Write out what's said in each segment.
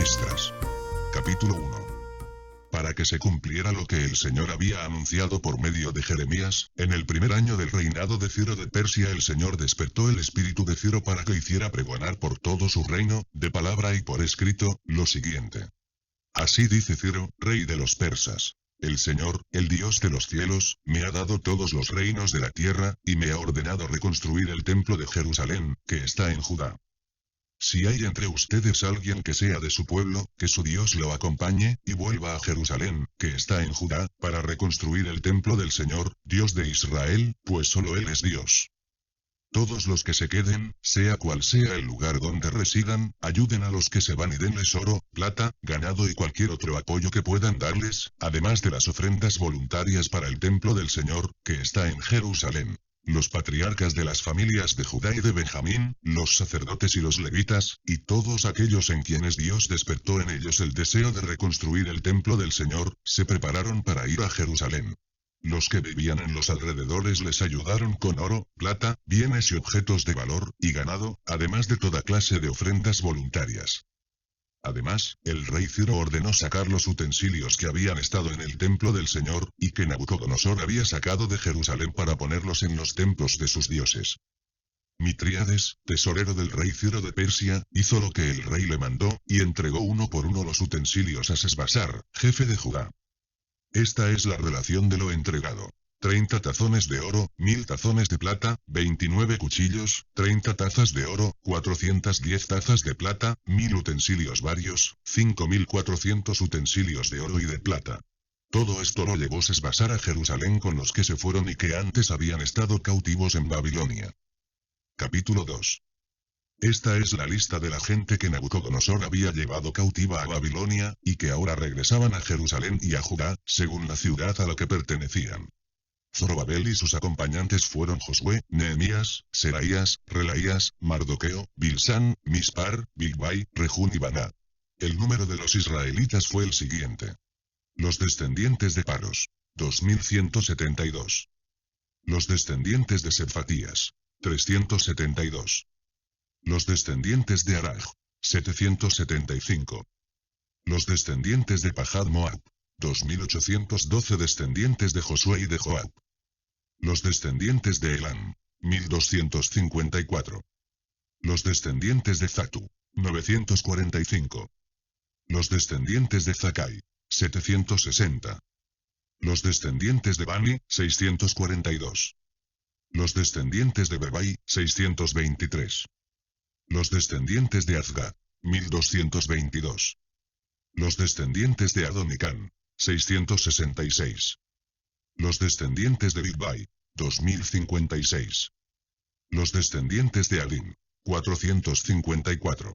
Esdras. Capítulo 1. Para que se cumpliera lo que el Señor había anunciado por medio de Jeremías, en el primer año del reinado de Ciro de Persia el Señor despertó el espíritu de Ciro para que hiciera pregonar por todo su reino, de palabra y por escrito, lo siguiente. Así dice Ciro, rey de los persas. El Señor, el Dios de los cielos, me ha dado todos los reinos de la tierra, y me ha ordenado reconstruir el templo de Jerusalén, que está en Judá. Si hay entre ustedes alguien que sea de su pueblo, que su Dios lo acompañe, y vuelva a Jerusalén, que está en Judá, para reconstruir el templo del Señor, Dios de Israel, pues solo Él es Dios. Todos los que se queden, sea cual sea el lugar donde residan, ayuden a los que se van y denles oro, plata, ganado y cualquier otro apoyo que puedan darles, además de las ofrendas voluntarias para el templo del Señor, que está en Jerusalén. Los patriarcas de las familias de Judá y de Benjamín, los sacerdotes y los levitas, y todos aquellos en quienes Dios despertó en ellos el deseo de reconstruir el templo del Señor, se prepararon para ir a Jerusalén. Los que vivían en los alrededores les ayudaron con oro, plata, bienes y objetos de valor, y ganado, además de toda clase de ofrendas voluntarias. Además, el rey Ciro ordenó sacar los utensilios que habían estado en el templo del Señor, y que Nabucodonosor había sacado de Jerusalén para ponerlos en los templos de sus dioses. Mitríades, tesorero del rey Ciro de Persia, hizo lo que el rey le mandó, y entregó uno por uno los utensilios a Sesbasar, jefe de Judá. Esta es la relación de lo entregado. 30 tazones de oro, 1000 tazones de plata, 29 cuchillos, 30 tazas de oro, 410 tazas de plata, 1000 utensilios varios, 5400 utensilios de oro y de plata. Todo esto lo llevó Sesbasar a Jerusalén con los que se fueron y que antes habían estado cautivos en Babilonia. Capítulo 2. Esta es la lista de la gente que Nabucodonosor había llevado cautiva a Babilonia, y que ahora regresaban a Jerusalén y a Judá, según la ciudad a la que pertenecían. Zorobabel y sus acompañantes fueron Josué, Nehemías, Seraías, Relaías, Mardoqueo, Bilsán, Mispar, Bigvai, Rejún y Baná. El número de los israelitas fue el siguiente. Los descendientes de Paros, 2172. Los descendientes de Sephatías, 372. Los descendientes de Araj, 775. Los descendientes de Pajad Moab, 2812 descendientes de Josué y de Joab. Los descendientes de Elam, 1254. Los descendientes de Zatu, 945. Los descendientes de Zakai, 760. Los descendientes de Bani, 642. Los descendientes de Bebai, 623. Los descendientes de Azgad, 1222. Los descendientes de Adonicán, 666. Los descendientes de Bigvai, 2056. Los descendientes de Alim, 454.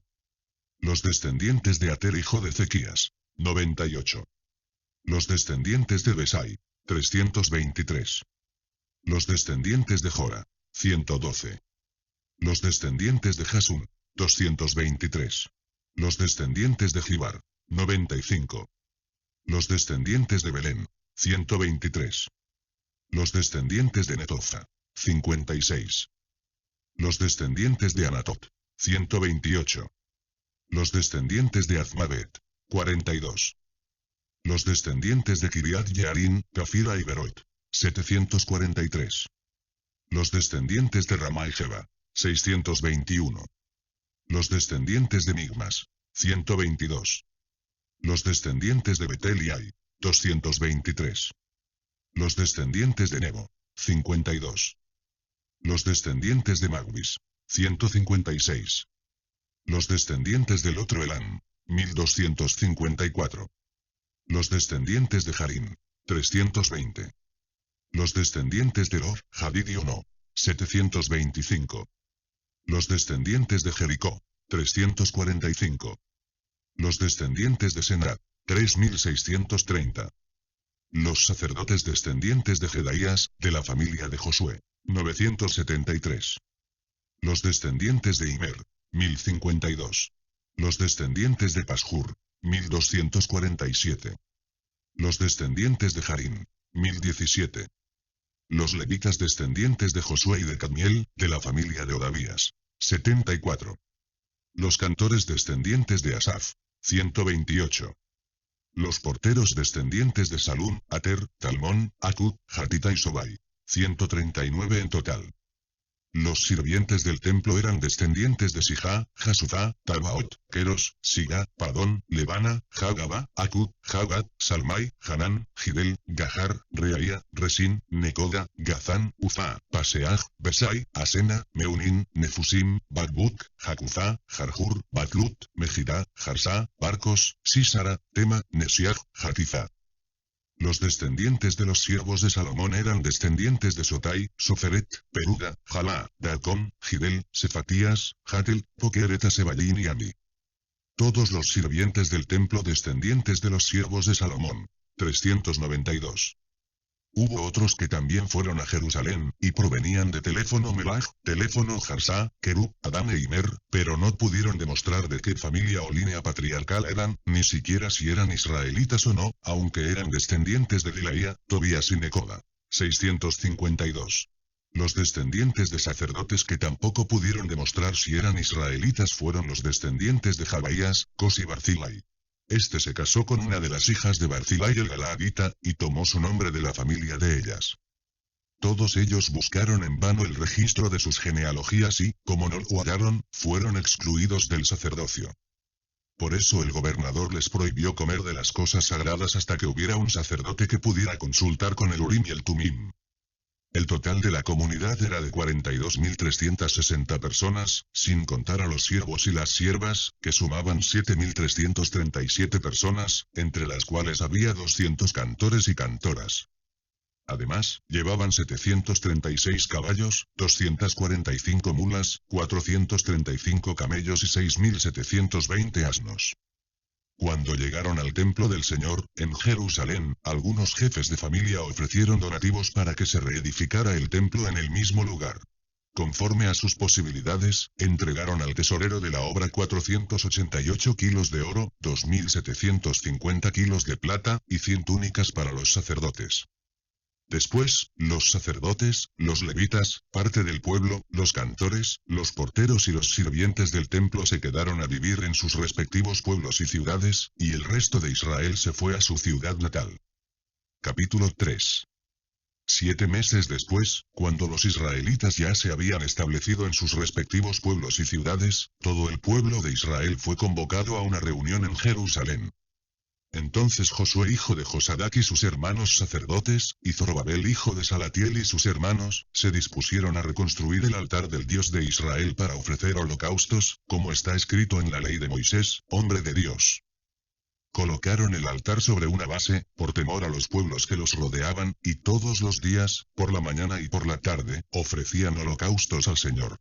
Los descendientes de Ater hijo de Ezequías, 98. Los descendientes de Besai, 323. Los descendientes de Jora, 112. Los descendientes de Jasún, 223. Los descendientes de Jibar, 95. Los descendientes de Belén, 123. Los descendientes de Netofa, 56. Los descendientes de Anatot, 128. Los descendientes de Azmavet, 42. Los descendientes de Kiriat Yearim, Cafira y Beroit, 743. Los descendientes de Ramá y Jeba, 621. Los descendientes de Migmas, 122. Los descendientes de Betel y Ai, 223. Los descendientes de Nebo, 52. Los descendientes de Magbis, 156. Los descendientes del otro Elam, 1254. Los descendientes de Harim, 320. Los descendientes de Lor, Hadid y Ono, 725. Los descendientes de Jericó, 345. Los descendientes de Senat, 3630. Los sacerdotes descendientes de Jedaías, de la familia de Josué, 973. Los descendientes de Imer, 1052. Los descendientes de Pashur, 1247. Los descendientes de Harim, 1017. Los levitas descendientes de Josué y de Cadmiel, de la familia de Odavías, 74. Los cantores descendientes de Asaf, 128. Los porteros descendientes de Salum, Ater, Talmón, Acud, Hatita y Sobai. 139 en total. Los sirvientes del templo eran descendientes de Sijá, Jasufá, Tabaot, Keros, Siga, Padón, Lebana, Hagaba, Acud, Hagat, Salmai, Hanán, Gidel, Gahar, Reaía, Resín, Necoda, Gazán, Ufa, Paseaj, Besai, Asena, Meunín, Nefusim, Bakbuk, Jacuzá, Jarjur, Batlut, Mejidá, Jarsá, Barcos, Sísara, Tema, Nesiaj, Jatiza. Los descendientes de los siervos de Salomón eran descendientes de Sotai, Soferet, Peruda, Jalá, Dacón, Gidel, Sefatías, Hatel, Pokereta Sebalín y Ami. Todos los sirvientes del templo descendientes de los siervos de Salomón. 392. Hubo otros que también fueron a Jerusalén, y provenían de Teléfono Melach, Teléfono Jarsá, Kerub, Adán e Imer, pero no pudieron demostrar de qué familia o línea patriarcal eran, ni siquiera si eran israelitas o no, aunque eran descendientes de Dilaía, Tobías y Necoda. 652. Los descendientes de sacerdotes que tampoco pudieron demostrar si eran israelitas fueron los descendientes de Jabaías, Cos y Barzilai. Este se casó con una de las hijas de Barzilai el Galaadita, y tomó su nombre de la familia de ellas. Todos ellos buscaron en vano el registro de sus genealogías y, como no lo hallaron, fueron excluidos del sacerdocio. Por eso el gobernador les prohibió comer de las cosas sagradas hasta que hubiera un sacerdote que pudiera consultar con el Urim y el Tumim. El total de la comunidad era de 42.360 personas, sin contar a los siervos y las siervas, que sumaban 7.337 personas, entre las cuales había 200 cantores y cantoras. Además, llevaban 736 caballos, 245 mulas, 435 camellos y 6.720 asnos. Cuando llegaron al templo del Señor, en Jerusalén, algunos jefes de familia ofrecieron donativos para que se reedificara el templo en el mismo lugar. Conforme a sus posibilidades, entregaron al tesorero de la obra 488 kilos de oro, 2.750 kilos de plata, y 100 túnicas para los sacerdotes. Después, los sacerdotes, los levitas, parte del pueblo, los cantores, los porteros y los sirvientes del templo se quedaron a vivir en sus respectivos pueblos y ciudades, y el resto de Israel se fue a su ciudad natal. Capítulo 3. 7 meses después, cuando los israelitas ya se habían establecido en sus respectivos pueblos y ciudades, todo el pueblo de Israel fue convocado a una reunión en Jerusalén. Entonces Josué hijo de Josadac y sus hermanos sacerdotes, y Zorobabel hijo de Salatiel y sus hermanos, se dispusieron a reconstruir el altar del Dios de Israel para ofrecer holocaustos, como está escrito en la ley de Moisés, hombre de Dios. Colocaron el altar sobre una base, por temor a los pueblos que los rodeaban, y todos los días, por la mañana y por la tarde, ofrecían holocaustos al Señor.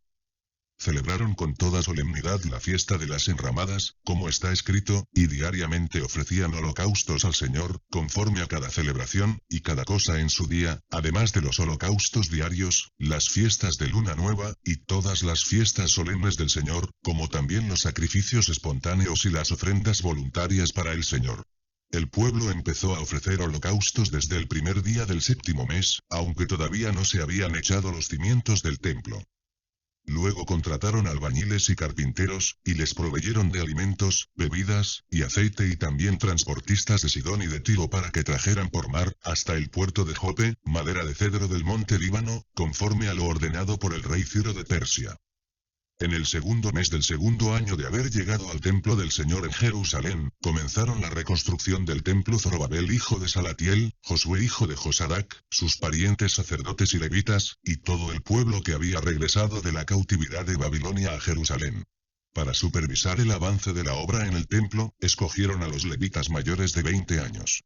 Celebraron con toda solemnidad la fiesta de las enramadas, como está escrito, y diariamente ofrecían holocaustos al Señor, conforme a cada celebración, y cada cosa en su día, además de los holocaustos diarios, las fiestas de luna nueva, y todas las fiestas solemnes del Señor, como también los sacrificios espontáneos y las ofrendas voluntarias para el Señor. El pueblo empezó a ofrecer holocaustos desde el primer día del 7º mes, aunque todavía no se habían echado los cimientos del templo. Luego contrataron albañiles y carpinteros, y les proveyeron de alimentos, bebidas, y aceite y también transportistas de Sidón y de Tiro para que trajeran por mar, hasta el puerto de Jope, madera de cedro del monte Líbano, conforme a lo ordenado por el rey Ciro de Persia. En el 2º mes del 2º año de haber llegado al templo del Señor en Jerusalén, comenzaron la reconstrucción del templo Zorobabel hijo de Salatiel, Josué hijo de Josadac, sus parientes sacerdotes y levitas, y todo el pueblo que había regresado de la cautividad de Babilonia a Jerusalén. Para supervisar el avance de la obra en el templo, escogieron a los levitas mayores de 20 años.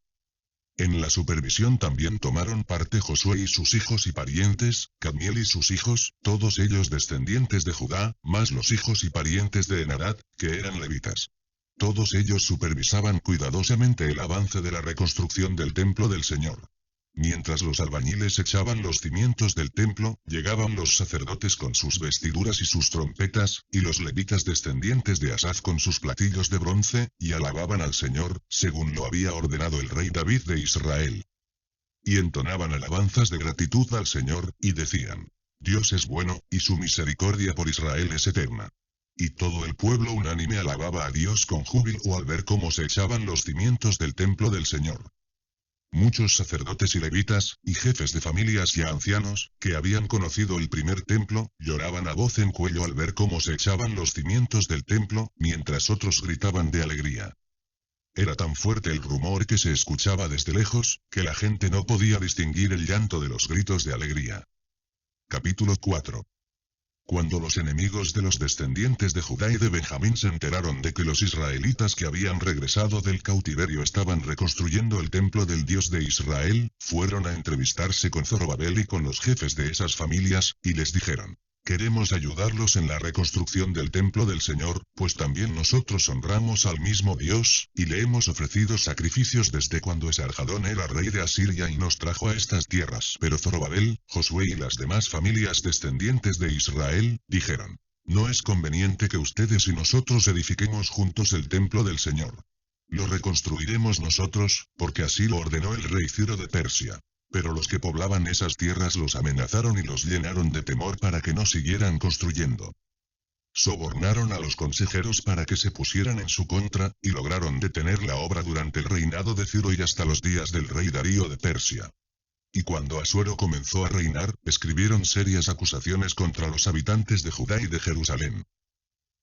En la supervisión también tomaron parte Josué y sus hijos y parientes, Cadmiel y sus hijos, todos ellos descendientes de Judá, más los hijos y parientes de Enarat, que eran levitas. Todos ellos supervisaban cuidadosamente el avance de la reconstrucción del templo del Señor. Mientras los albañiles echaban los cimientos del templo, llegaban los sacerdotes con sus vestiduras y sus trompetas, y los levitas descendientes de Asaf con sus platillos de bronce, y alababan al Señor, según lo había ordenado el rey David de Israel. Y entonaban alabanzas de gratitud al Señor, y decían: Dios es bueno, y su misericordia por Israel es eterna. y todo el pueblo unánime alababa a Dios con júbilo al ver cómo se echaban los cimientos del templo del Señor. Muchos sacerdotes y levitas, y jefes de familias y ancianos, que habían conocido el primer templo, lloraban a voz en cuello al ver cómo se echaban los cimientos del templo, mientras otros gritaban de alegría. Era tan fuerte el rumor que se escuchaba desde lejos, que la gente no podía distinguir el llanto de los gritos de alegría. Capítulo 4. Cuando los enemigos de los descendientes de Judá y de Benjamín se enteraron de que los israelitas que habían regresado del cautiverio estaban reconstruyendo el templo del Dios de Israel, fueron a entrevistarse con Zorobabel y con los jefes de esas familias, y les dijeron: queremos ayudarlos en la reconstrucción del templo del Señor, pues también nosotros honramos al mismo Dios, y le hemos ofrecido sacrificios desde cuando Esarhadón era rey de Asiria y nos trajo a estas tierras. Pero Zorobabel, Josué y las demás familias descendientes de Israel, dijeron: no es conveniente que ustedes y nosotros edifiquemos juntos el templo del Señor. Lo reconstruiremos nosotros, porque así lo ordenó el rey Ciro de Persia. Pero los que poblaban esas tierras los amenazaron y los llenaron de temor para que no siguieran construyendo. Sobornaron a los consejeros para que se pusieran en su contra, y lograron detener la obra durante el reinado de Ciro y hasta los días del rey Darío de Persia. Y cuando Asuero comenzó a reinar, escribieron serias acusaciones contra los habitantes de Judá y de Jerusalén.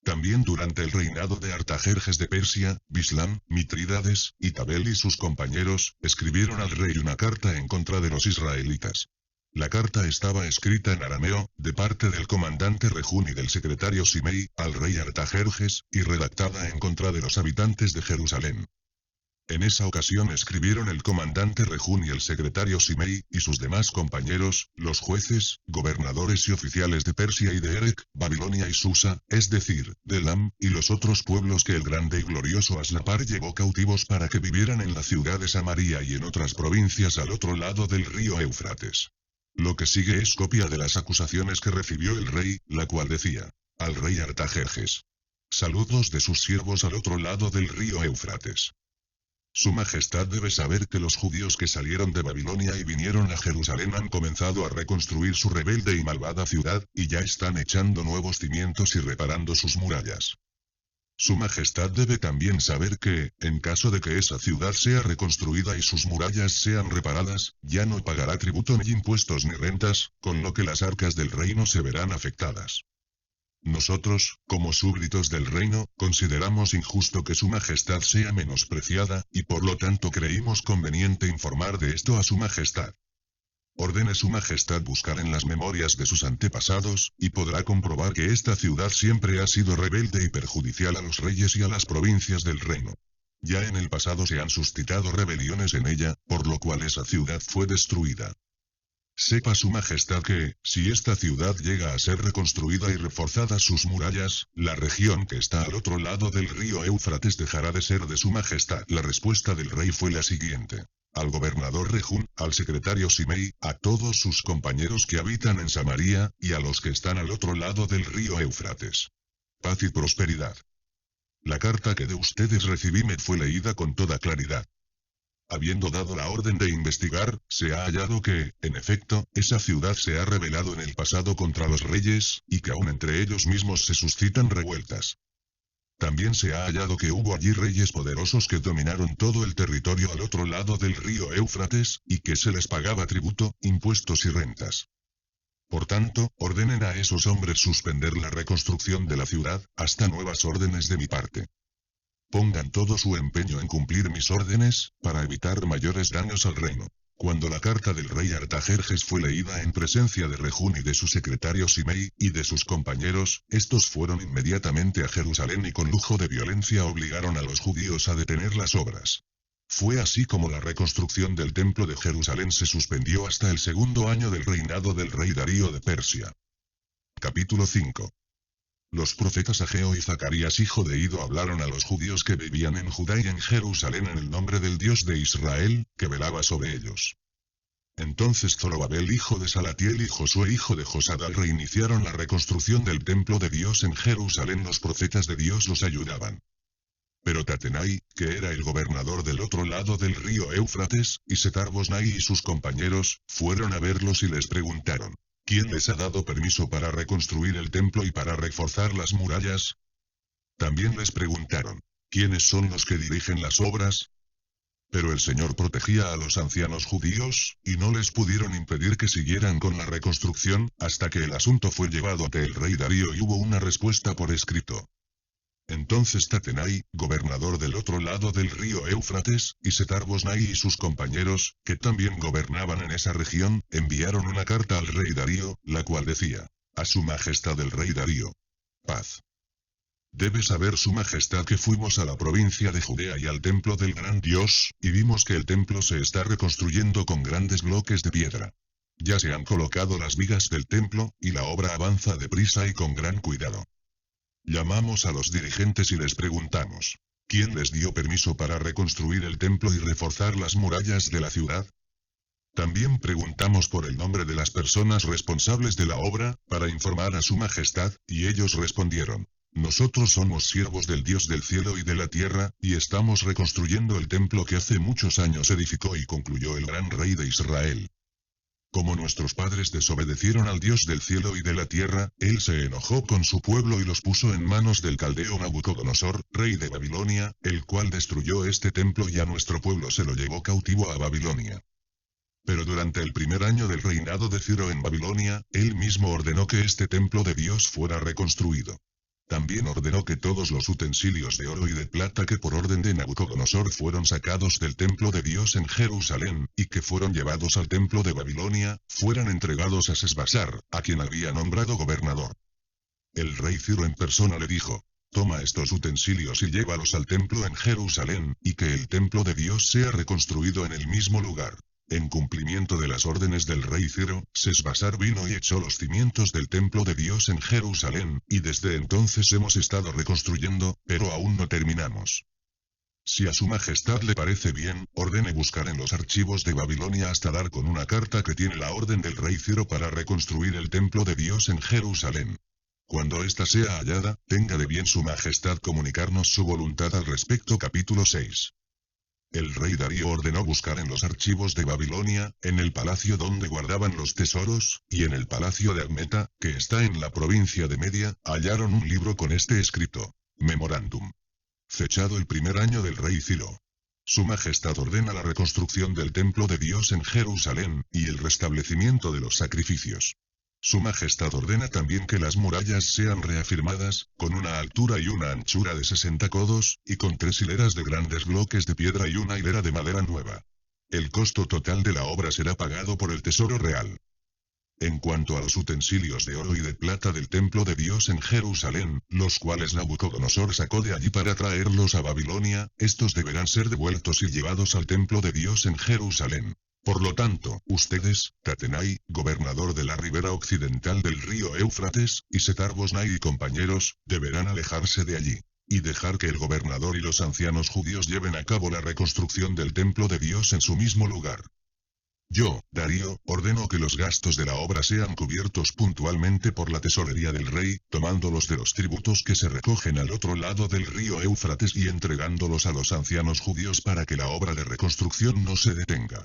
También durante el reinado de Artajerjes de Persia, Bislán, Mitrídates, y Tabel y sus compañeros, escribieron al rey una carta en contra de los israelitas. La carta estaba escrita en arameo, de parte del comandante Rejún y del secretario Simei, al rey Artajerjes, y redactada en contra de los habitantes de Jerusalén. En esa ocasión escribieron el comandante Rejún y el secretario Simei, y sus demás compañeros, los jueces, gobernadores y oficiales de Persia y de Erech, Babilonia y Susa, es decir, de Elam, y los otros pueblos que el grande y glorioso Asnapar llevó cautivos para que vivieran en la ciudad de Samaria y en otras provincias al otro lado del río Éufrates. Lo que sigue es copia de las acusaciones que recibió el rey, la cual decía: al rey Artajerjes. Saludos de sus siervos al otro lado del río Éufrates. Su Majestad debe saber que los judíos que salieron de Babilonia y vinieron a Jerusalén han comenzado a reconstruir su rebelde y malvada ciudad, y ya están echando nuevos cimientos y reparando sus murallas. Su Majestad debe también saber que, en caso de que esa ciudad sea reconstruida y sus murallas sean reparadas, ya no pagará tributo ni impuestos ni rentas, con lo que las arcas del reino se verán afectadas. Nosotros, como súbditos del reino, consideramos injusto que su majestad sea menospreciada, y por lo tanto creímos conveniente informar de esto a su majestad. Ordene su majestad buscar en las memorias de sus antepasados, y podrá comprobar que esta ciudad siempre ha sido rebelde y perjudicial a los reyes y a las provincias del reino. Ya en el pasado se han suscitado rebeliones en ella, por lo cual esa ciudad fue destruida. Sepa su majestad que, si esta ciudad llega a ser reconstruida y reforzadas sus murallas, la región que está al otro lado del río Éufrates dejará de ser de su majestad. La respuesta del rey fue la siguiente: al gobernador Rejún, al secretario Simei, a todos sus compañeros que habitan en Samaria, y a los que están al otro lado del río Éufrates. Paz y prosperidad. La carta que de ustedes recibí me fue leída con toda claridad. Habiendo dado la orden de investigar, se ha hallado que, en efecto, esa ciudad se ha rebelado en el pasado contra los reyes, y que aún entre ellos mismos se suscitan revueltas. También se ha hallado que hubo allí reyes poderosos que dominaron todo el territorio al otro lado del río Éufrates, y que se les pagaba tributo, impuestos y rentas. Por tanto, ordenen a esos hombres suspender la reconstrucción de la ciudad, hasta nuevas órdenes de mi parte. Pongan todo su empeño en cumplir mis órdenes, para evitar mayores daños al reino. Cuando la carta del rey Artajerjes fue leída en presencia de Rejún y de su secretario Simei, y de sus compañeros, estos fueron inmediatamente a Jerusalén y con lujo de violencia obligaron a los judíos a detener las obras. Fue así como la reconstrucción del templo de Jerusalén se suspendió hasta el segundo año del reinado del rey Darío de Persia. Capítulo 5. Los profetas Ageo y Zacarías hijo de Ido hablaron a los judíos que vivían en Judá y en Jerusalén en el nombre del Dios de Israel, que velaba sobre ellos. Entonces Zorobabel hijo de Salatiel y Josué hijo de Josadal reiniciaron la reconstrucción del templo de Dios en Jerusalén. Los profetas de Dios los ayudaban. Pero Tatenai, que era el gobernador del otro lado del río Éufrates, y Setar-Bosnai y sus compañeros, fueron a verlos y les preguntaron: ¿quién les ha dado permiso para reconstruir el templo y para reforzar las murallas? También les preguntaron, ¿quiénes son los que dirigen las obras? Pero el Señor protegía a los ancianos judíos, y no les pudieron impedir que siguieran con la reconstrucción, hasta que el asunto fue llevado ante el rey Darío y hubo una respuesta por escrito. Entonces Tatenai, gobernador del otro lado del río Éufrates, y Setar-Bosnai y sus compañeros, que también gobernaban en esa región, enviaron una carta al rey Darío, la cual decía, a su majestad el rey Darío. Paz. Debe saber su majestad que fuimos a la provincia de Judea y al templo del gran Dios, y vimos que el templo se está reconstruyendo con grandes bloques de piedra. Ya se han colocado las vigas del templo, y la obra avanza deprisa y con gran cuidado. Llamamos a los dirigentes y les preguntamos, ¿quién les dio permiso para reconstruir el templo y reforzar las murallas de la ciudad? También preguntamos por el nombre de las personas responsables de la obra, para informar a su majestad, y ellos respondieron, nosotros somos siervos del Dios del cielo y de la tierra, y estamos reconstruyendo el templo que hace muchos años edificó y concluyó el gran rey de Israel. Como nuestros padres desobedecieron al Dios del cielo y de la tierra, él se enojó con su pueblo y los puso en manos del caldeo Nabucodonosor, rey de Babilonia, el cual destruyó este templo y a nuestro pueblo se lo llevó cautivo a Babilonia. Pero durante el primer año del reinado de Ciro en Babilonia, él mismo ordenó que este templo de Dios fuera reconstruido. También ordenó que todos los utensilios de oro y de plata que por orden de Nabucodonosor fueron sacados del templo de Dios en Jerusalén, y que fueron llevados al templo de Babilonia, fueran entregados a Sesbasar, a quien había nombrado gobernador. El rey Ciro en persona le dijo, toma estos utensilios y llévalos al templo en Jerusalén, y que el templo de Dios sea reconstruido en el mismo lugar. En cumplimiento de las órdenes del rey Ciro, Sesbasar vino y echó los cimientos del templo de Dios en Jerusalén, y desde entonces hemos estado reconstruyendo, pero aún no terminamos. Si a su majestad le parece bien, ordene buscar en los archivos de Babilonia hasta dar con una carta que tiene la orden del rey Ciro para reconstruir el templo de Dios en Jerusalén. Cuando ésta sea hallada, tenga de bien su majestad comunicarnos su voluntad al respecto. Capítulo 6. El rey Darío ordenó buscar en los archivos de Babilonia, en el palacio donde guardaban los tesoros, y en el palacio de Admeta, que está en la provincia de Media, hallaron un libro con este escrito, Memorándum. Fechado el primer año del rey Ciro. Su majestad ordena la reconstrucción del templo de Dios en Jerusalén, y el restablecimiento de los sacrificios. Su majestad ordena también que las murallas sean reafirmadas, con una altura y una anchura de 60 codos, y con 3 hileras de grandes bloques de piedra y una hilera de madera nueva. El costo total de la obra será pagado por el tesoro real. En cuanto a los utensilios de oro y de plata del templo de Dios en Jerusalén, los cuales Nabucodonosor sacó de allí para traerlos a Babilonia, estos deberán ser devueltos y llevados al templo de Dios en Jerusalén. Por lo tanto, ustedes, Tatenai, gobernador de la ribera occidental del río Éufrates, y Setar-Bosnai y compañeros, deberán alejarse de allí, y dejar que el gobernador y los ancianos judíos lleven a cabo la reconstrucción del templo de Dios en su mismo lugar. Yo, Darío, ordeno que los gastos de la obra sean cubiertos puntualmente por la tesorería del rey, tomándolos de los tributos que se recogen al otro lado del río Éufrates y entregándolos a los ancianos judíos para que la obra de reconstrucción no se detenga.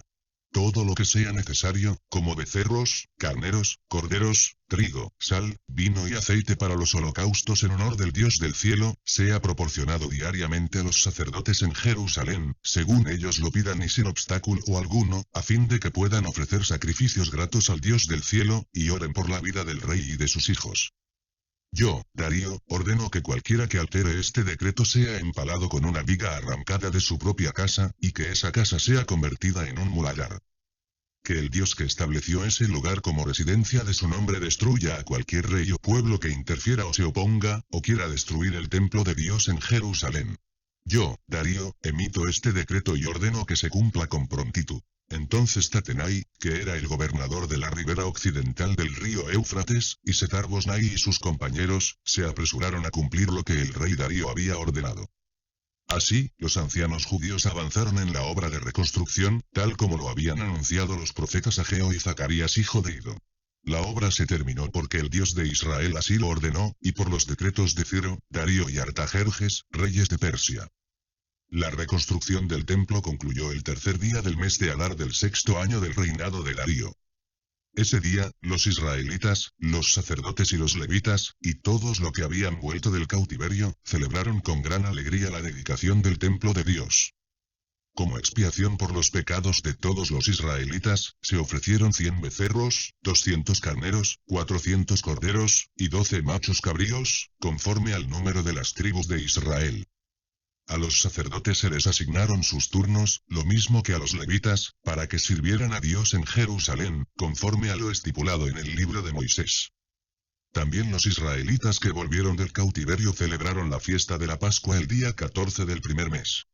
Todo lo que sea necesario, como becerros, carneros, corderos, trigo, sal, vino y aceite para los holocaustos en honor del Dios del cielo, sea proporcionado diariamente a los sacerdotes en Jerusalén, según ellos lo pidan y sin obstáculo alguno, a fin de que puedan ofrecer sacrificios gratos al Dios del cielo, y oren por la vida del rey y de sus hijos. Yo, Darío, ordeno que cualquiera que altere este decreto sea empalado con una viga arrancada de su propia casa, y que esa casa sea convertida en un murallar. Que el Dios que estableció ese lugar como residencia de su nombre destruya a cualquier rey o pueblo que interfiera o se oponga, o quiera destruir el templo de Dios en Jerusalén. Yo, Darío, emito este decreto y ordeno que se cumpla con prontitud. Entonces Tatenai, que era el gobernador de la ribera occidental del río Éufrates, y Setar-Bosnai y sus compañeros, se apresuraron a cumplir lo que el rey Darío había ordenado. Así, los ancianos judíos avanzaron en la obra de reconstrucción, tal como lo habían anunciado los profetas Ageo y Zacarías hijo de Ido. La obra se terminó porque el Dios de Israel así lo ordenó, y por los decretos de Ciro, Darío y Artajerjes, reyes de Persia. La reconstrucción del templo concluyó el tercer día del mes de Adar del 6º año del reinado de Darío. Ese día, los israelitas, los sacerdotes y los levitas, y todos los que habían vuelto del cautiverio, celebraron con gran alegría la dedicación del templo de Dios. Como expiación por los pecados de todos los israelitas, se ofrecieron 100 becerros, 200 carneros, 400 corderos, y 12 machos cabríos, conforme al número de las tribus de Israel. A los sacerdotes se les asignaron sus turnos, lo mismo que a los levitas, para que sirvieran a Dios en Jerusalén, conforme a lo estipulado en el libro de Moisés. También los israelitas que volvieron del cautiverio celebraron la fiesta de la Pascua el día 14 del primer mes.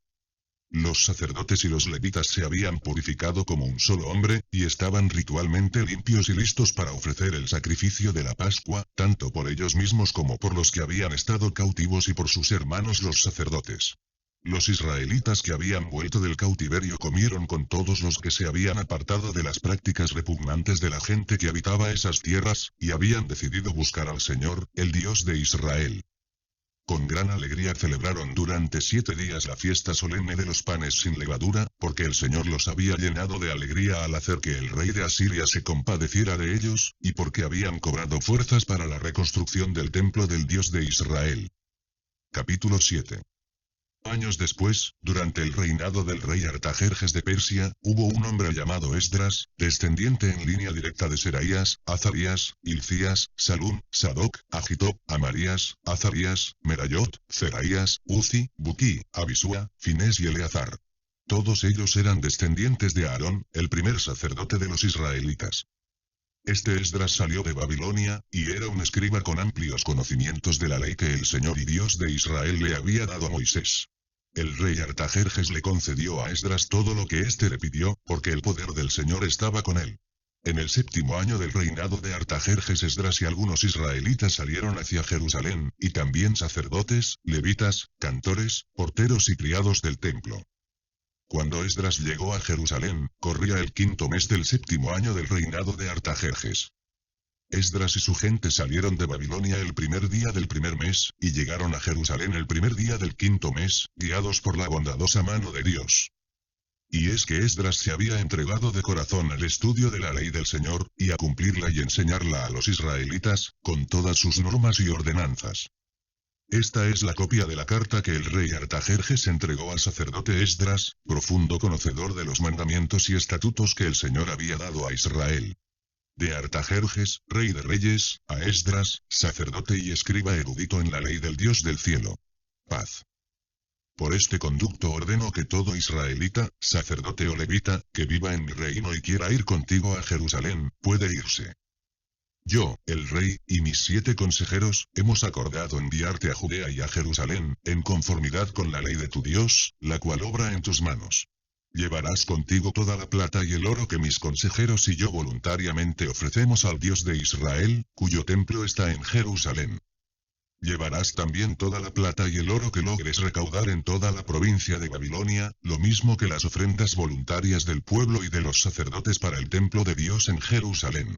Los sacerdotes y los levitas se habían purificado como un solo hombre, y estaban ritualmente limpios y listos para ofrecer el sacrificio de la Pascua, tanto por ellos mismos como por los que habían estado cautivos y por sus hermanos los sacerdotes. Los israelitas que habían vuelto del cautiverio comieron con todos los que se habían apartado de las prácticas repugnantes de la gente que habitaba esas tierras, y habían decidido buscar al Señor, el Dios de Israel. Con gran alegría celebraron durante 7 días la fiesta solemne de los panes sin levadura, porque el Señor los había llenado de alegría al hacer que el rey de Asiria se compadeciera de ellos, y porque habían cobrado fuerzas para la reconstrucción del templo del Dios de Israel. Capítulo 7. Años después, durante el reinado del rey Artajerjes de Persia, hubo un hombre llamado Esdras, descendiente en línea directa de Seraías, Azarías, Hilcías, Salum, Sadoc, Agitob, Amarías, Azarías, Merayot, Zeraías, Uzi, Buquí, Abisúa, Finés y Eleazar. Todos ellos eran descendientes de Aarón, el primer sacerdote de los israelitas. Este Esdras salió de Babilonia, y era un escriba con amplios conocimientos de la ley que el Señor y Dios de Israel le había dado a Moisés. El rey Artajerjes le concedió a Esdras todo lo que éste le pidió, porque el poder del Señor estaba con él. En el 7º año del reinado de Artajerjes, Esdras y algunos israelitas salieron hacia Jerusalén, y también sacerdotes, levitas, cantores, porteros y criados del templo. Cuando Esdras llegó a Jerusalén, corría el 5º mes del 7º año del reinado de Artajerjes. Esdras y su gente salieron de Babilonia el primer día del primer mes, y llegaron a Jerusalén el primer día del 5º mes, guiados por la bondadosa mano de Dios. Y es que Esdras se había entregado de corazón al estudio de la ley del Señor, y a cumplirla y enseñarla a los israelitas, con todas sus normas y ordenanzas. Esta es la copia de la carta que el rey Artajerjes entregó al sacerdote Esdras, profundo conocedor de los mandamientos y estatutos que el Señor había dado a Israel. De Artajerjes, rey de reyes, a Esdras, sacerdote y escriba erudito en la ley del Dios del cielo. Paz. Por este conducto ordeno que todo israelita, sacerdote o levita, que viva en mi reino y quiera ir contigo a Jerusalén, puede irse. Yo, el rey, y mis 7 consejeros, hemos acordado enviarte a Judea y a Jerusalén, en conformidad con la ley de tu Dios, la cual obra en tus manos. Llevarás contigo toda la plata y el oro que mis consejeros y yo voluntariamente ofrecemos al Dios de Israel, cuyo templo está en Jerusalén. Llevarás también toda la plata y el oro que logres recaudar en toda la provincia de Babilonia, lo mismo que las ofrendas voluntarias del pueblo y de los sacerdotes para el templo de Dios en Jerusalén.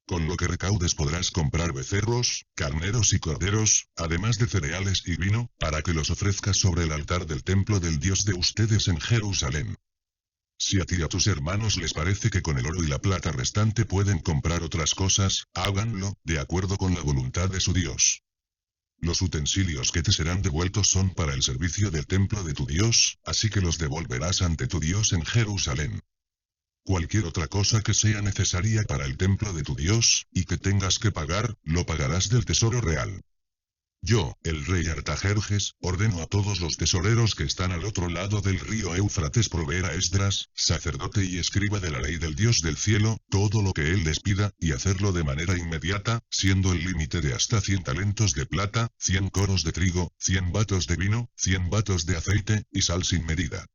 Con lo que recaudes podrás comprar becerros, carneros y corderos, además de cereales y vino, para que los ofrezcas sobre el altar del templo del Dios de ustedes en Jerusalén. Si a ti y a tus hermanos les parece que con el oro y la plata restante pueden comprar otras cosas, háganlo, de acuerdo con la voluntad de su Dios. Los utensilios que te serán devueltos son para el servicio del templo de tu Dios, así que los devolverás ante tu Dios en Jerusalén. Cualquier otra cosa que sea necesaria para el templo de tu Dios, y que tengas que pagar, lo pagarás del tesoro real. Yo, el rey Artajerjes, ordeno a todos los tesoreros que están al otro lado del río Éufrates proveer a Esdras, sacerdote y escriba de la ley del Dios del cielo, todo lo que él les pida, y hacerlo de manera inmediata, siendo el límite de hasta 100 talentos de plata, 100 coros de trigo, 100 batos de vino, 100 batos de aceite, y sal sin medida.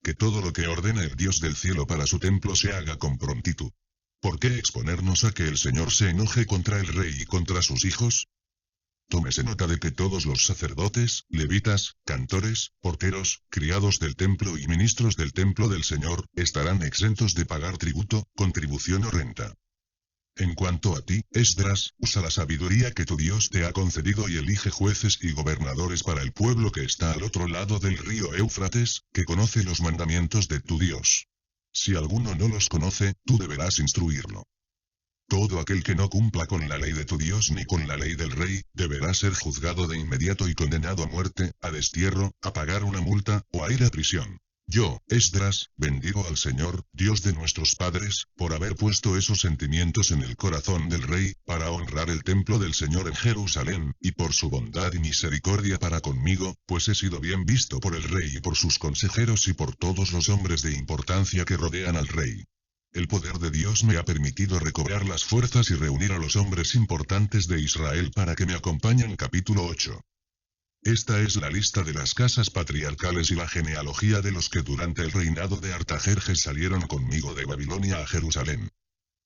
Que todo lo que ordena el Dios del cielo para su templo se haga con prontitud. ¿Por qué exponernos a que el Señor se enoje contra el rey y contra sus hijos? Tómese nota de que todos los sacerdotes, levitas, cantores, porteros, criados del templo y ministros del templo del Señor, estarán exentos de pagar tributo, contribución o renta. En cuanto a ti, Esdras, usa la sabiduría que tu Dios te ha concedido y elige jueces y gobernadores para el pueblo que está al otro lado del río Éufrates, que conoce los mandamientos de tu Dios. Si alguno no los conoce, tú deberás instruirlo. Todo aquel que no cumpla con la ley de tu Dios ni con la ley del rey, deberá ser juzgado de inmediato y condenado a muerte, a destierro, a pagar una multa, o a ir a prisión. Yo, Esdras, bendigo al Señor, Dios de nuestros padres, por haber puesto esos sentimientos en el corazón del rey, para honrar el templo del Señor en Jerusalén, y por su bondad y misericordia para conmigo, pues he sido bien visto por el rey y por sus consejeros y por todos los hombres de importancia que rodean al rey. El poder de Dios me ha permitido recobrar las fuerzas y reunir a los hombres importantes de Israel para que me acompañen. Capítulo 8. Esta es la lista de las casas patriarcales y la genealogía de los que durante el reinado de Artajerjes salieron conmigo de Babilonia a Jerusalén.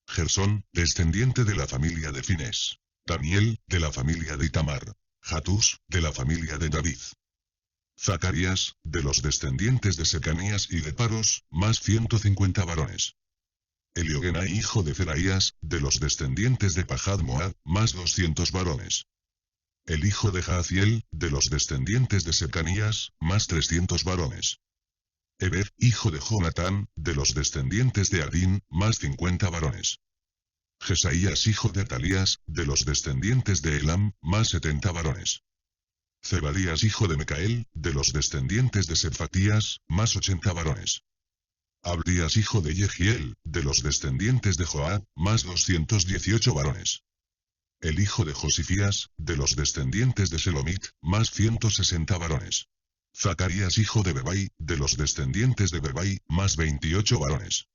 Gersón, descendiente de la familia de Finés. Daniel, de la familia de Itamar. Hatús, de la familia de David. Zacarías, de los descendientes de Secanías y de Paros, más 150 varones. Eliogenai, hijo de Zeraías, de los descendientes de Pahat Moab, más 200 varones. El hijo de Jaziel, de los descendientes de Secanías, más 300 varones. Eber, hijo de Jonatán, de los descendientes de Adín, más 50 varones. Jesaías, hijo de Atalías, de los descendientes de Elam, más 70 varones. Zebadías, hijo de Mecael, de los descendientes de Sephatías, más 80 varones. Abdías, hijo de Yehiel, de los descendientes de Joab, más 218 varones. El hijo de Josifías, de los descendientes de Selomit, más 160 varones. Zacarías, hijo de Bebai, de los descendientes de Bebai, más 28 varones.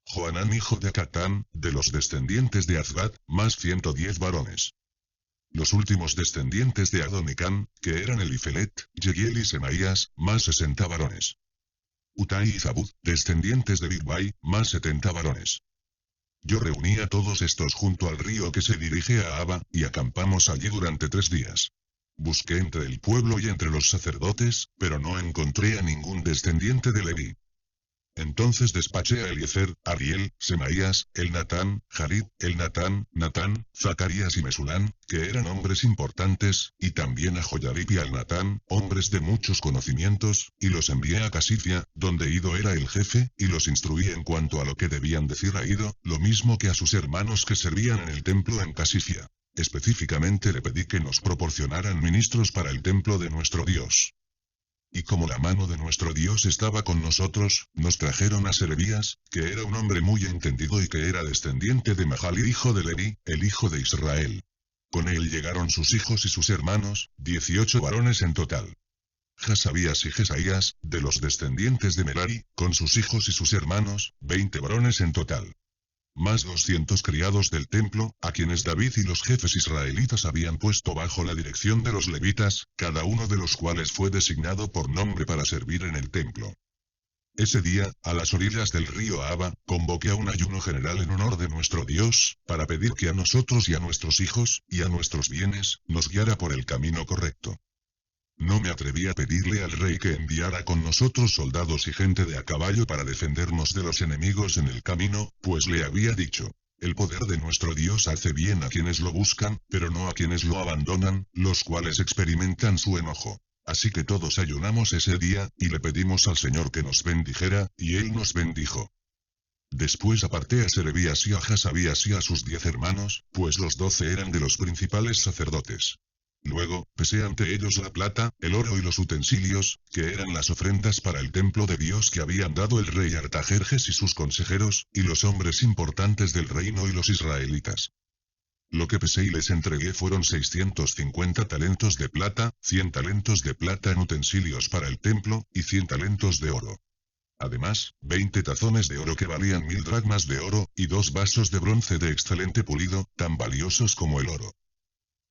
Joanán, hijo de Acatán, de los descendientes de Azgat, más 110 varones. Los últimos descendientes de Adonicán, que eran Elifelet, Yehiel y Semaías, más 60 varones. Utai y Zabud, descendientes de Bigvai, más 70 varones. Yo reuní a todos estos junto al río que se dirige a Abba, y acampamos allí durante 3 días. Busqué entre el pueblo y entre los sacerdotes, pero no encontré a ningún descendiente de Leví. Entonces despaché a Eliezer, Ariel, Semaías, Elnatán, Jarib, Elnatán, Natán, Zacarías y Mesulán, que eran hombres importantes, y también a Joyarib y Elnatán, hombres de muchos conocimientos, y los envié a Casifia, donde Ido era el jefe, y los instruí en cuanto a lo que debían decir a Ido, lo mismo que a sus hermanos que servían en el templo en Casifia. Específicamente le pedí que nos proporcionaran ministros para el templo de nuestro Dios. Y como la mano de nuestro Dios estaba con nosotros, nos trajeron a Serebías, que era un hombre muy entendido y que era descendiente de Mahali, hijo de Leví, el hijo de Israel. Con él llegaron sus hijos y sus hermanos, 18 varones en total. Jasabías y Jesaías, de los descendientes de Merari, con sus hijos y sus hermanos, 20 varones en total. Más 200 criados del templo, a quienes David y los jefes israelitas habían puesto bajo la dirección de los levitas, cada uno de los cuales fue designado por nombre para servir en el templo. Ese día, a las orillas del río Abba, convoqué a un ayuno general en honor de nuestro Dios, para pedir que a nosotros y a nuestros hijos, y a nuestros bienes, nos guiara por el camino correcto. No me atreví a pedirle al rey que enviara con nosotros soldados y gente de a caballo para defendernos de los enemigos en el camino, pues le había dicho: el poder de nuestro Dios hace bien a quienes lo buscan, pero no a quienes lo abandonan, los cuales experimentan su enojo. Así que todos ayunamos ese día, y le pedimos al Señor que nos bendijera, y él nos bendijo. Después aparté a Serebías y a Jasabías y a sus 10 hermanos, pues los 12 eran de los principales sacerdotes. Luego, pesé ante ellos la plata, el oro y los utensilios, que eran las ofrendas para el templo de Dios que habían dado el rey Artajerjes y sus consejeros, y los hombres importantes del reino y los israelitas. Lo que pesé y les entregué fueron 650 talentos de plata, 100 talentos de plata en utensilios para el templo, y 100 talentos de oro. Además, 20 tazones de oro que valían 1000 dracmas de oro, y 2 vasos de bronce de excelente pulido, tan valiosos como el oro.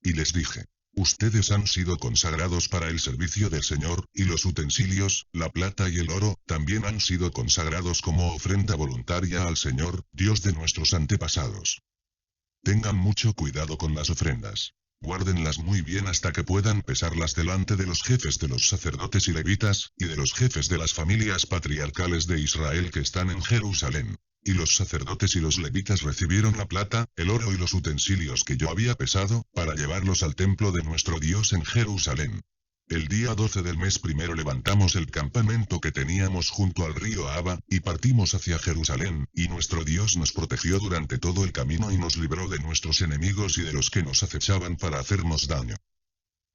Y les dije: ustedes han sido consagrados para el servicio del Señor, y los utensilios, la plata y el oro, también han sido consagrados como ofrenda voluntaria al Señor, Dios de nuestros antepasados. Tengan mucho cuidado con las ofrendas. Guárdenlas muy bien hasta que puedan pesarlas delante de los jefes de los sacerdotes y levitas, y de los jefes de las familias patriarcales de Israel que están en Jerusalén. Y los sacerdotes y los levitas recibieron la plata, el oro y los utensilios que yo había pesado, para llevarlos al templo de nuestro Dios en Jerusalén. El día 12 del mes primero levantamos el campamento que teníamos junto al río Aba, y partimos hacia Jerusalén, y nuestro Dios nos protegió durante todo el camino y nos libró de nuestros enemigos y de los que nos acechaban para hacernos daño.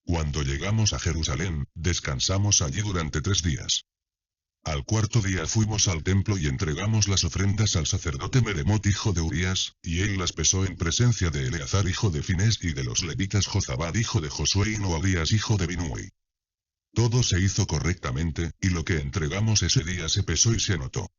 Cuando llegamos a Jerusalén, descansamos allí durante 3 días. Al cuarto día fuimos al templo y entregamos las ofrendas al sacerdote Meremot hijo de Urías, y él las pesó en presencia de Eleazar hijo de Finés y de los levitas Jozabad hijo de Josué y Noadías hijo de Binui. Todo se hizo correctamente, y lo que entregamos ese día se pesó y se anotó.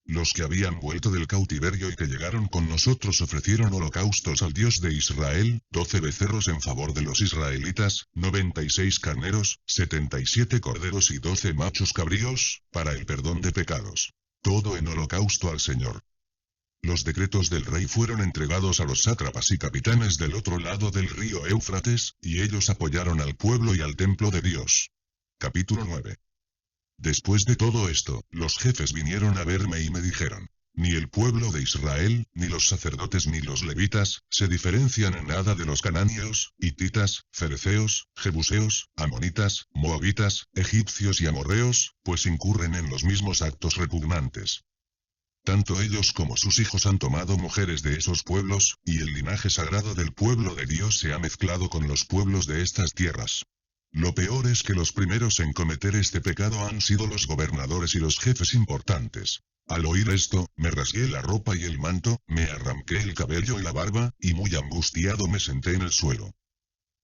Los que habían vuelto del cautiverio y que llegaron con nosotros ofrecieron holocaustos al Dios de Israel, 12 becerros en favor de los israelitas, 96 carneros, 77 corderos y 12 machos cabríos, para el perdón de pecados. Todo en holocausto al Señor. Los decretos del rey fueron entregados a los sátrapas y capitanes del otro lado del río Éufrates, y ellos apoyaron al pueblo y al templo de Dios. Capítulo 9. Después de todo esto, los jefes vinieron a verme y me dijeron: ni el pueblo de Israel, ni los sacerdotes ni los levitas, se diferencian en nada de los cananeos, hititas, fereceos, jebuseos, amonitas, moabitas, egipcios y amorreos, pues incurren en los mismos actos repugnantes. Tanto ellos como sus hijos han tomado mujeres de esos pueblos, y el linaje sagrado del pueblo de Dios se ha mezclado con los pueblos de estas tierras. Lo peor es que los primeros en cometer este pecado han sido los gobernadores y los jefes importantes. Al oír esto, me rasgué la ropa y el manto, me arranqué el cabello y la barba, y muy angustiado me senté en el suelo.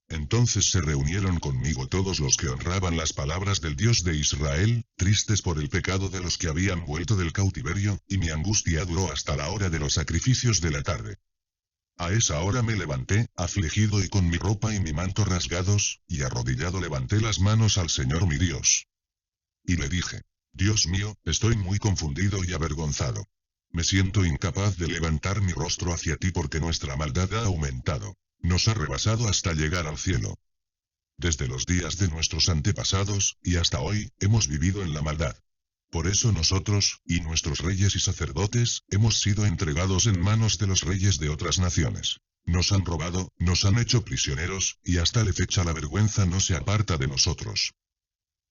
Entonces se reunieron conmigo todos los que honraban las palabras del Dios de Israel, tristes por el pecado de los que habían vuelto del cautiverio, y mi angustia duró hasta la hora de los sacrificios de la tarde. A esa hora me levanté, afligido y con mi ropa y mi manto rasgados, y arrodillado levanté las manos al Señor mi Dios. Y le dije: Dios mío, estoy muy confundido y avergonzado. Me siento incapaz de levantar mi rostro hacia ti porque nuestra maldad ha aumentado. Nos ha rebasado hasta llegar al cielo. Desde los días de nuestros antepasados, y hasta hoy, hemos vivido en la maldad. Por eso nosotros, y nuestros reyes y sacerdotes, hemos sido entregados en manos de los reyes de otras naciones. Nos han robado, nos han hecho prisioneros, y hasta la fecha la vergüenza no se aparta de nosotros.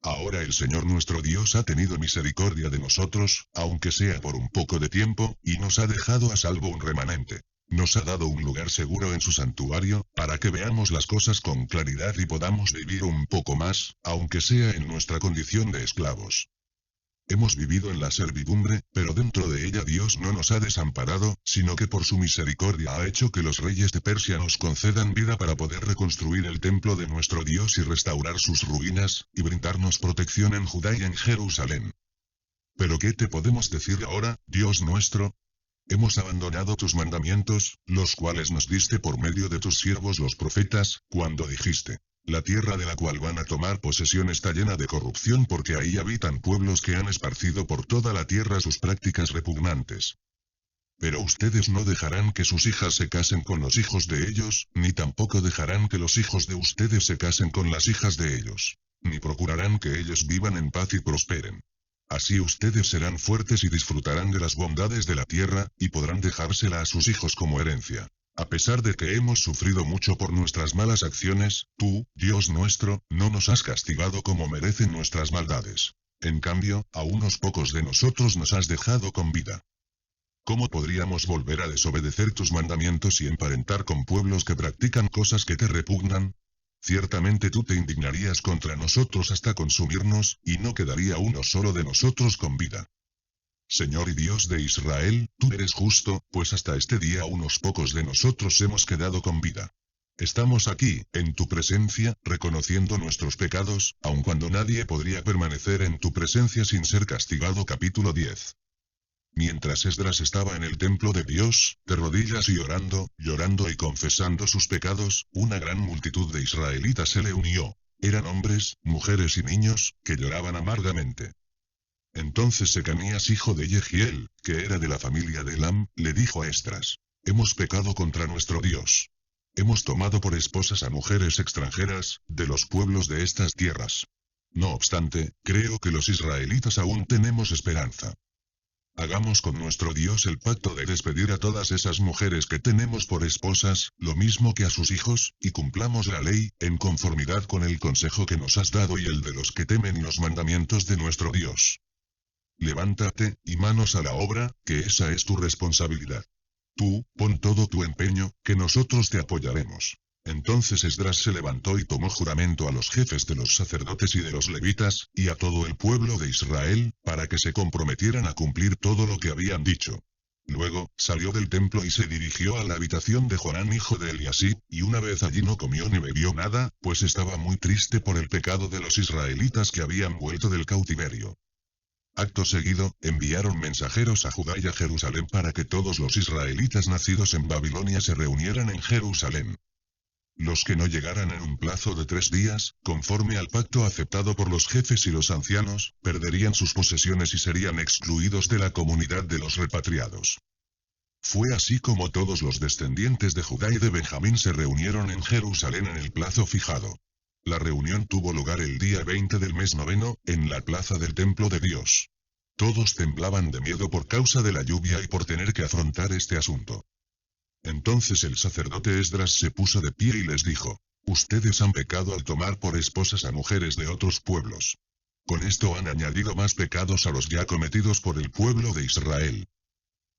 Ahora el Señor nuestro Dios ha tenido misericordia de nosotros, aunque sea por un poco de tiempo, y nos ha dejado a salvo un remanente. Nos ha dado un lugar seguro en su santuario, para que veamos las cosas con claridad y podamos vivir un poco más, aunque sea en nuestra condición de esclavos. Hemos vivido en la servidumbre, pero dentro de ella Dios no nos ha desamparado, sino que por su misericordia ha hecho que los reyes de Persia nos concedan vida para poder reconstruir el templo de nuestro Dios y restaurar sus ruinas, y brindarnos protección en Judá y en Jerusalén. Pero ¿qué te podemos decir ahora, Dios nuestro? Hemos abandonado tus mandamientos, los cuales nos diste por medio de tus siervos los profetas, cuando dijiste: la tierra de la cual van a tomar posesión está llena de corrupción porque ahí habitan pueblos que han esparcido por toda la tierra sus prácticas repugnantes. Pero ustedes no dejarán que sus hijas se casen con los hijos de ellos, ni tampoco dejarán que los hijos de ustedes se casen con las hijas de ellos, ni procurarán que ellos vivan en paz y prosperen. Así ustedes serán fuertes y disfrutarán de las bondades de la tierra, y podrán dejársela a sus hijos como herencia. A pesar de que hemos sufrido mucho por nuestras malas acciones, tú, Dios nuestro, no nos has castigado como merecen nuestras maldades. En cambio, a unos pocos de nosotros nos has dejado con vida. ¿Cómo podríamos volver a desobedecer tus mandamientos y emparentar con pueblos que practican cosas que te repugnan? Ciertamente tú te indignarías contra nosotros hasta consumirnos, y no quedaría uno solo de nosotros con vida. Señor y Dios de Israel, tú eres justo, pues hasta este día unos pocos de nosotros hemos quedado con vida. Estamos aquí, en tu presencia, reconociendo nuestros pecados, aun cuando nadie podría permanecer en tu presencia sin ser castigado. Capítulo 10. Mientras Esdras estaba en el templo de Dios, de rodillas y llorando y confesando sus pecados, una gran multitud de israelitas se le unió. Eran hombres, mujeres y niños, que lloraban amargamente. Entonces Secanías hijo de Yehiel, que era de la familia de Elam, le dijo a Esdras: hemos pecado contra nuestro Dios. Hemos tomado por esposas a mujeres extranjeras, de los pueblos de estas tierras. No obstante, creo que los israelitas aún tenemos esperanza. Hagamos con nuestro Dios el pacto de despedir a todas esas mujeres que tenemos por esposas, lo mismo que a sus hijos, y cumplamos la ley, en conformidad con el consejo que nos has dado y el de los que temen los mandamientos de nuestro Dios. Levántate, y manos a la obra, que esa es tu responsabilidad. Tú, pon todo tu empeño, que nosotros te apoyaremos. Entonces Esdras se levantó y tomó juramento a los jefes de los sacerdotes y de los levitas, y a todo el pueblo de Israel, para que se comprometieran a cumplir todo lo que habían dicho. Luego, salió del templo y se dirigió a la habitación de Joanán hijo de Eliasib, y una vez allí no comió ni bebió nada, pues estaba muy triste por el pecado de los israelitas que habían vuelto del cautiverio. Acto seguido, enviaron mensajeros a Judá y a Jerusalén para que todos los israelitas nacidos en Babilonia se reunieran en Jerusalén. Los que no llegaran en un plazo de 3 días, conforme al pacto aceptado por los jefes y los ancianos, perderían sus posesiones y serían excluidos de la comunidad de los repatriados. Fue así como todos los descendientes de Judá y de Benjamín se reunieron en Jerusalén en el plazo fijado. La reunión tuvo lugar el día 20 del mes noveno, en la plaza del templo de Dios. Todos temblaban de miedo por causa de la lluvia y por tener que afrontar este asunto. Entonces el sacerdote Esdras se puso de pie y les dijo: Ustedes han pecado al tomar por esposas a mujeres de otros pueblos. Con esto han añadido más pecados a los ya cometidos por el pueblo de Israel.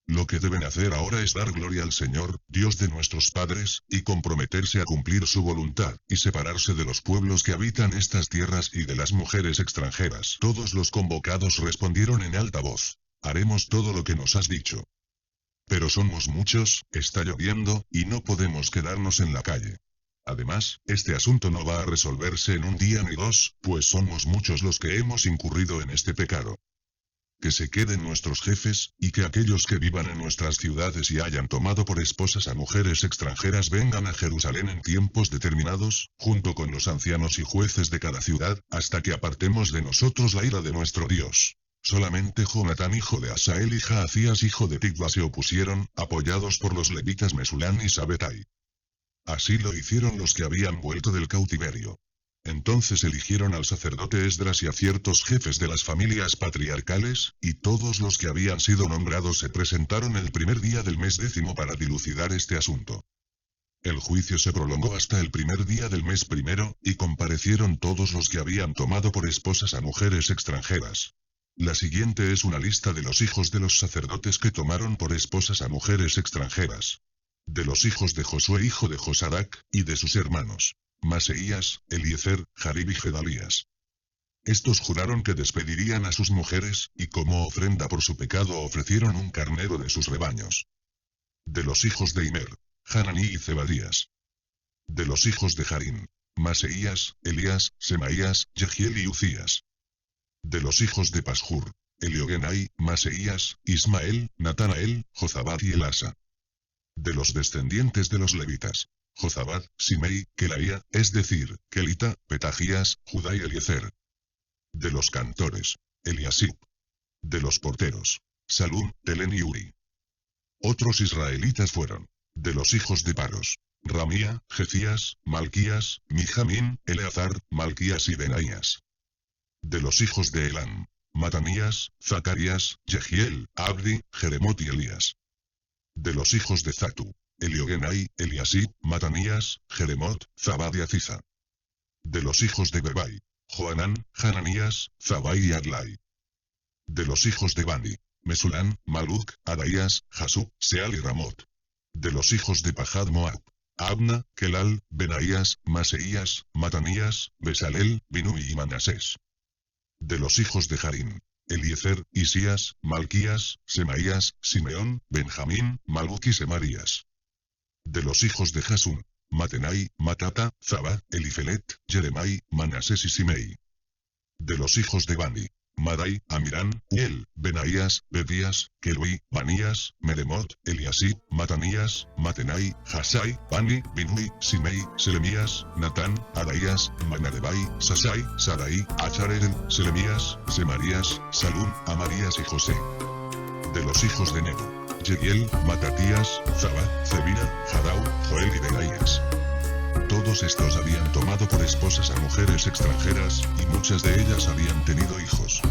Lo que deben hacer ahora es dar gloria al Señor, Dios de nuestros padres, y comprometerse a cumplir su voluntad, y separarse de los pueblos que habitan estas tierras y de las mujeres extranjeras. Todos los convocados respondieron en alta voz: Haremos todo lo que nos has dicho. Pero somos muchos, está lloviendo, y no podemos quedarnos en la calle. Además, este asunto no va a resolverse en un día ni 2, pues somos muchos los que hemos incurrido en este pecado. Que se queden nuestros jefes, y que aquellos que vivan en nuestras ciudades y hayan tomado por esposas a mujeres extranjeras vengan a Jerusalén en tiempos determinados, junto con los ancianos y jueces de cada ciudad, hasta que apartemos de nosotros la ira de nuestro Dios. Solamente Jonatán hijo de Asael y Jaazías hijo de Tikva se opusieron, apoyados por los levitas Mesulán y Sabetai. Así lo hicieron los que habían vuelto del cautiverio. Entonces eligieron al sacerdote Esdras y a ciertos jefes de las familias patriarcales, y todos los que habían sido nombrados se presentaron el primer día del mes 10 para dilucidar este asunto. El juicio se prolongó hasta el primer día del mes primero, y comparecieron todos los que habían tomado por esposas a mujeres extranjeras. La siguiente es una lista de los hijos de los sacerdotes que tomaron por esposas a mujeres extranjeras. De los hijos de Josué hijo de Josadac, y de sus hermanos Maseías, Eliezer, Jarib y Gedalías. Estos juraron que despedirían a sus mujeres, y como ofrenda por su pecado ofrecieron un carnero de sus rebaños. De los hijos de Imer, Hananí y Zebadías. De los hijos de Jarín, Maseías, Elías, Semaías, Jehiel y Ucías. De los hijos de Pashur, Eliogenai, Maseías, Ismael, Natanael, Jozabad y Elasa. De los descendientes de los levitas, Jozabad, Simei, Kelaía, es decir, Kelita, Petajías, Judá y Eliezer. De los cantores, Eliasib. De los porteros, Salum, Telén y Uri. Otros israelitas fueron: de los hijos de Paros, Ramía, Jecías, Malquías, Mijamín, Eleazar, Malquías y Benaías. De los hijos de Elam, Matanías, Zacarías, Jehiel, Abdi, Jeremot y Elías. De los hijos de Zatu, Eliogenai, Eliasib, Matanías, Jeremot, Zabad y Aziza. De los hijos de Bebai, Joanán, Hananías, Zabai y Adlai. De los hijos de Bani, Mesulán, Maluc, Adaías, Jasub, Seal y Ramot. De los hijos de Pajad Moab, Abna, Kelal, Benaías, Maseías, Matanías, Besalel, Binui y Manasés. De los hijos de Jarín, Eliezer, Isías, Malquías, Semaías, Simeón, Benjamín, Maluc y Semarías. De los hijos de Jasún, Matenai, Matata, Zabad, Elifelet, Jeremai, Manasés y Simei. De los hijos de Bani, Madai, Amirán, Uel, Benaías, Bedías, Kelui, Banías, Meremot, Eliasib, Matanías, Matenai, Hasai, Bani, Binui, Simei, Selemías, Natán, Adaías, Manadebai, Sasai, Sarai, Acharel, Selemías, Semarías, Salum, Amarías y José. De los hijos de Nebo, Jehiel, Matatías, Zabad, Zebina, Jadau, Joel y Benaías. Todos estos habían tomado por esposas a mujeres extranjeras, y muchas de ellas habían tenido hijos.